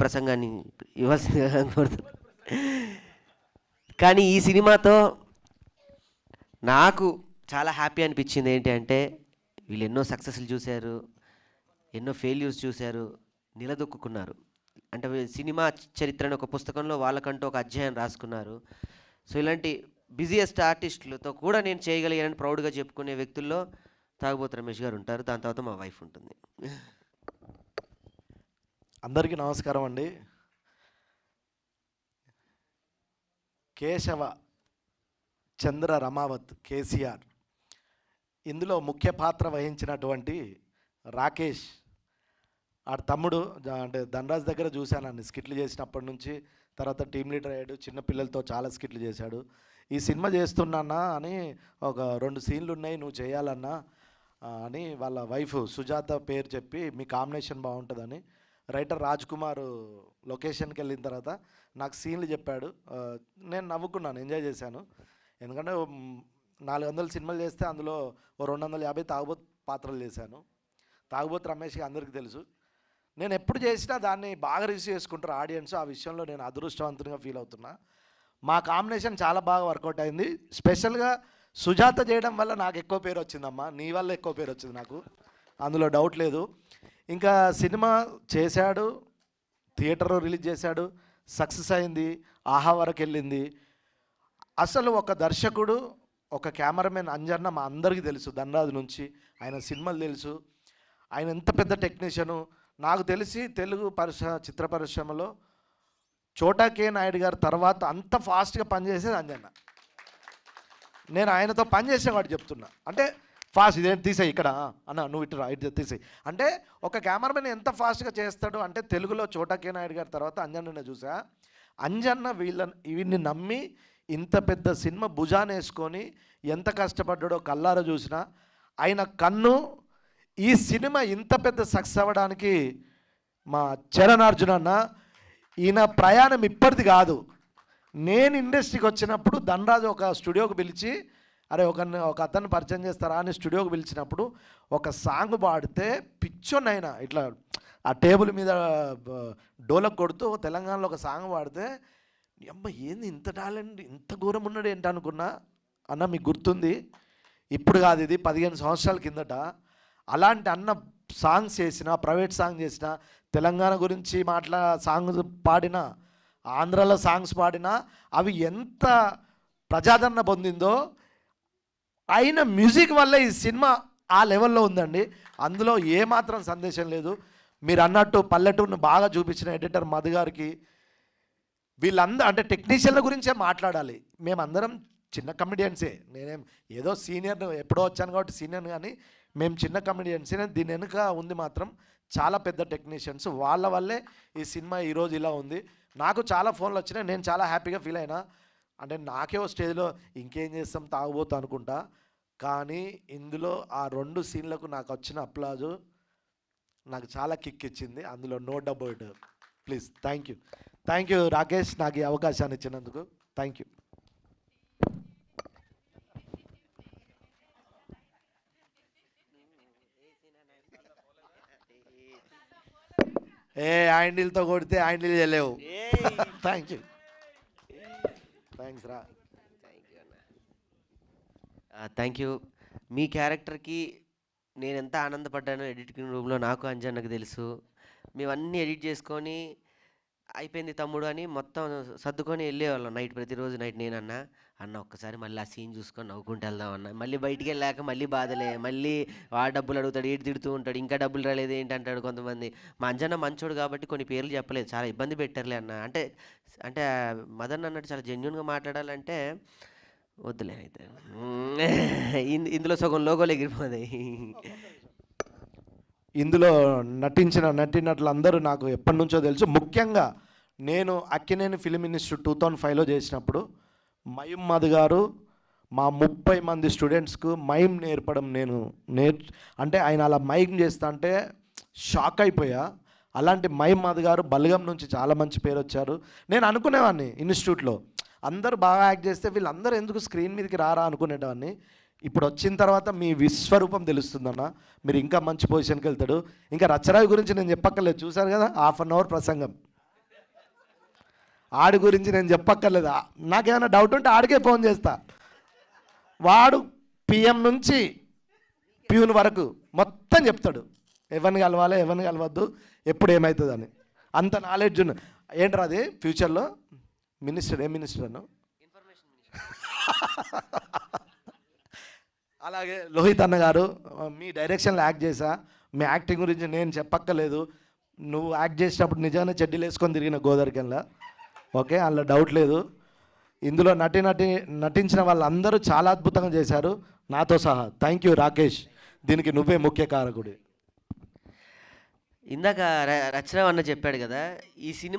ప్రసంగాన్ని ఇవ్వాల్సిందిగా కోరుతున్నాను. కానీ ఈ సినిమాతో నాకు చాలా హ్యాపీ అనిపించింది ఏంటి అంటే, వీళ్ళు ఎన్నో సక్సెస్లు చూశారు, ఎన్నో ఫెయిల్యూర్స్ చూశారు, నిలదొక్కున్నారు. అంటే సినిమా చరిత్రను ఒక పుస్తకంలో వాళ్ళకంటూ ఒక అధ్యాయం రాసుకున్నారు. సో ఇలాంటి బిజియెస్ట్ ఆర్టిస్టులతో కూడా నేను చేయగలిగానని ప్రౌడ్గా చెప్పుకునే వ్యక్తుల్లో తాగుబోతు రమేష్ గారు ఉంటారు. దాని తర్వాత మా వైఫ్ ఉంటుంది. అందరికీ నమస్కారం అండి. కేశవ చంద్ర రమావత్ కేసీఆర్ ఇందులో ముఖ్య పాత్ర వహించినటువంటి రాకేష్ ఆడ తమ్ముడు, అంటే ధనరాజ్ దగ్గర చూశాను అన్ని స్కిట్లు చేసినప్పటి నుంచి. తర్వాత టీమ్ లీడర్ అయ్యాడు, చిన్న పిల్లలతో చాలా స్కిట్లు చేశాడు. ఈ సినిమా చేస్తున్నా అని ఒక 2 సీన్లు ఉన్నాయి, నువ్వు చేయాలన్నా అని వాళ్ళ వైఫ్ సుజాత పేరు చెప్పి మీ కాంబినేషన్ బాగుంటుందని రైటర్ రాజ్ కుమార్ లొకేషన్కి వెళ్ళిన తర్వాత నాకు సీన్లు చెప్పాడు. నేను నవ్వుకున్నాను, ఎంజాయ్ చేశాను. ఎందుకంటే 400 సినిమాలు చేస్తే అందులో ఓ 250 తాగుబోతు పాత్రలు చేశాను. తాగుబోతు రమేష్కి అందరికీ తెలుసు. నేను ఎప్పుడు చేసినా దాన్ని బాగా రిసీవ్ చేసుకుంటారు ఆడియన్స్. ఆ విషయంలో నేను అదృష్టవంతునిగా ఫీల్ అవుతున్నా. మా కాంబినేషన్ చాలా బాగా వర్కౌట్ అయింది. స్పెషల్గా సుజాత చేయడం వల్ల నాకు ఎక్కువ పేరు వచ్చిందమ్మా, నీ వల్ల ఎక్కువ పేరు వచ్చింది నాకు, అందులో డౌట్ లేదు. ఇంకా సినిమా చేశాడు, థియేటర్లో రిలీజ్ చేశాడు, సక్సెస్ అయింది, ఆహా వరకు వెళ్ళింది. అసలు ఒక దర్శకుడు, ఒక కెమెరామెన్ అంజన్న మా అందరికీ తెలుసు, ధనరాజు నుంచి ఆయన సినిమాలు తెలుసు. ఆయన ఎంత పెద్ద టెక్నీషియను. నాకు తెలిసి తెలుగు చిత్ర పరిశ్రమలో చోటా కే నాయుడు గారు తర్వాత అంత ఫాస్ట్గా పనిచేసేది అంజన్న. నేను ఆయనతో పనిచేసేవాడు చెప్తున్నా. అంటే ఫాస్ట్, ఇదేంటి తీసేయి ఇక్కడ అన్న, నువ్వు ఇటు రా, ఇటు తీసేయి అంటే ఒక కెమెరామెన్ ఎంత ఫాస్ట్గా చేస్తాడు అంటే తెలుగులో చోటా కే నాయుడు గారి తర్వాత అంజన్ననే చూసా. అంజన్న వీడిని నమ్మి ఇంత పెద్ద సినిమా భుజాన్ని వేసుకొని ఎంత కష్టపడ్డాడో కల్లారా చూసినా. ఆయన కన్ను ఈ సినిమా ఇంత పెద్ద సక్సెస్ అవ్వడానికి మా చరణార్జున అన్న, ఈయన ప్రయాణం ఇప్పటిది కాదు. నేను ఇండస్ట్రీకి వచ్చినప్పుడు ధనరాజు ఒక స్టూడియోకి పిలిచి, అరే ఒక అతన్ని పరిచయం చేస్తారా అని స్టూడియోకి పిలిచినప్పుడు ఒక సాంగ్ పాడితే పిచ్చోనైనా ఇట్లా ఆ టేబుల్ మీద డోలకు కొడుతూ తెలంగాణలో ఒక సాంగ్ పాడితే, అమ్మ ఏంది ఇంత టాలెంట్, ఇంత ఘోరం ఉన్నాడు ఏంటి అనుకున్నా. అన్న మీకు గుర్తుంది, ఇప్పుడు కాదు ఇది 15 సంవత్సరాల కిందట. అలాంటి అన్న సాంగ్స్ చేసిన, ప్రైవేట్ సాంగ్ చేసిన, తెలంగాణ గురించి సాంగ్స్ పాడిన, ఆంధ్రాలో సాంగ్స్ పాడినా అవి ఎంత ప్రజాదరణ పొందిందో. ఆయన మ్యూజిక్ వల్ల ఈ సినిమా ఆ లెవెల్లో ఉందండి. అందులో ఏమాత్రం సందేశం లేదు. మీరు అన్నట్టు పల్లెటూరును బాగా చూపించిన ఎడిటర్ మధు గారికి, వీళ్ళందరూ అంటే టెక్నీషియన్ల గురించే మాట్లాడాలి. మేమందరం చిన్న కమెడియన్సే, నేనేం ఏదో సీనియర్ ఎప్పుడో వచ్చాను కాబట్టి సీనియర్, కానీ మేము చిన్న కమెడియన్సే. దీని వెనుక ఉంది మాత్రం చాలా పెద్ద టెక్నీషియన్స్. వాళ్ళ వల్లే ఈ సినిమా ఈరోజు ఇలా ఉంది. నాకు చాలా ఫోన్లు వచ్చినాయి, నేను చాలా హ్యాపీగా ఫీల్ అయినా. అంటే నాకే ఓ స్టేజ్లో ఇంకేం చేస్తాం తాగుబోతు అనుకుంటా, కానీ ఇందులో ఆ 2 సీన్లకు నాకు వచ్చిన అప్లాజు నాకు చాలా కిక్ ఇచ్చింది. అందులో no doubt. Please thank you Rakesh, నాకు ఈ అవకాశాన్ని ఇచ్చినందుకు థ్యాంక్ యూ. హ్యాండిల్తో కొడితే హ్యాండిల్ చేయలేవు. థ్యాంక్స్ రా. Thank you. మీ క్యారెక్టర్కి నేను ఎంత ఆనందపడ్డానో ఎడిటింగ్ రూమ్లో నాకు అంజన్నకు తెలుసు. మేమన్నీ ఎడిట్ చేసుకొని అయిపోయింది తమ్ముడు అని మొత్తం సర్దుకొని వెళ్ళేవాళ్ళం. ప్రతిరోజు నైట్ నేనన్నా, అన్న ఒక్కసారి మళ్ళీ ఆ సీన్ చూసుకొని నవ్వుకుంటూ వెళ్దాం అన్న. మళ్ళీ బయటికి వెళ్ళాక మళ్ళీ బాధలే, మళ్ళీ డబ్బులు అడుగుతాడు, ఏడు తిడుతూ ఉంటాడు, ఇంకా డబ్బులు రాలేదు ఏంటి అంటాడు కొంతమంది. మా అంజన్న మంచోడు కాబట్టి కొన్ని పేర్లు చెప్పలేదు, చాలా ఇబ్బంది పెట్టారులే అన్న. అంటే మదన్ అన్నట్టు చాలా జెన్యున్గా మాట్లాడాలంటే వద్దులే అయితే. ఇందులో సగం లోగోలు ఎగిరిపోతాయి. ఇందులో నటించిన నటీనటులు అందరూ నాకు ఎప్పటి నుంచో తెలుసు. ముఖ్యంగా నేను అక్కినేని ఫిలిం ఇన్స్టిట్యూట్ 2005లో చేసినప్పుడు మయూమ్ మధు గారు మా 30 మంది స్టూడెంట్స్కు మైమ్ నేర్పడం అంటే ఆయన అలా మైమ్ చేస్తా అంటే షాక్ అయిపోయా. అలాంటి మైమ్ మధు గారు బల్గం నుంచి చాలా మంచి పేరు వచ్చారు. నేను అనుకునేవాడిని ఇన్స్టిట్యూట్లో అందరూ బాగా యాక్ట్ చేస్తే వీళ్ళందరూ ఎందుకు స్క్రీన్ మీదకి రారా అనుకునేవాడిని. ఇప్పుడు వచ్చిన తర్వాత మీ విశ్వరూపం తెలుస్తుందన్న, మీరు ఇంకా మంచి పొజిషన్కి వెళ్తాడు. ఇంకా రచ్చరావి గురించి నేను చెప్పక్కర్లేదు, చూశారు కదా 1/2 అవర్ ప్రసంగం. ఆడి గురించి నేను చెప్పక్కర్లేదు. నాకేమైనా డౌట్ ఉంటే ఆడికే ఫోన్ చేస్తా. వాడు పిఎం నుంచి ప్యూన్ వరకు మొత్తం చెప్తాడు, ఎవరిని కలవాలి ఎవరిని కలవద్దు, ఎప్పుడు ఏమవుతుందని. అంత నాలెడ్జ్ ఉన్న ఏంట్రా అది ఫ్యూచర్లో మినిస్టర్, ఏ మినిస్టర్ అను. అలాగే లోహిత్ అన్న గారు, మీ డైరెక్షన్లో యాక్ట్ చేశా, మీ యాక్టింగ్ గురించి నేను చెప్పక్కర్లేదు. నువ్వు యాక్ట్ చేసేటప్పుడు నిజంగానే చెడ్డీలు వేసుకొని తిరిగిన గోదరికెల్లా, ఓకే, అందులో డౌట్ లేదు. ఇందులో నటించిన వాళ్ళందరూ చాలా అద్భుతంగా చేశారు, నాతో సహా. థ్యాంక్ యూ రాకేష్, దీనికి నువ్వే ముఖ్య కారకుడి. ఇందాక రచన అన్న చెప్పాడు కదా, ఈ సినిమా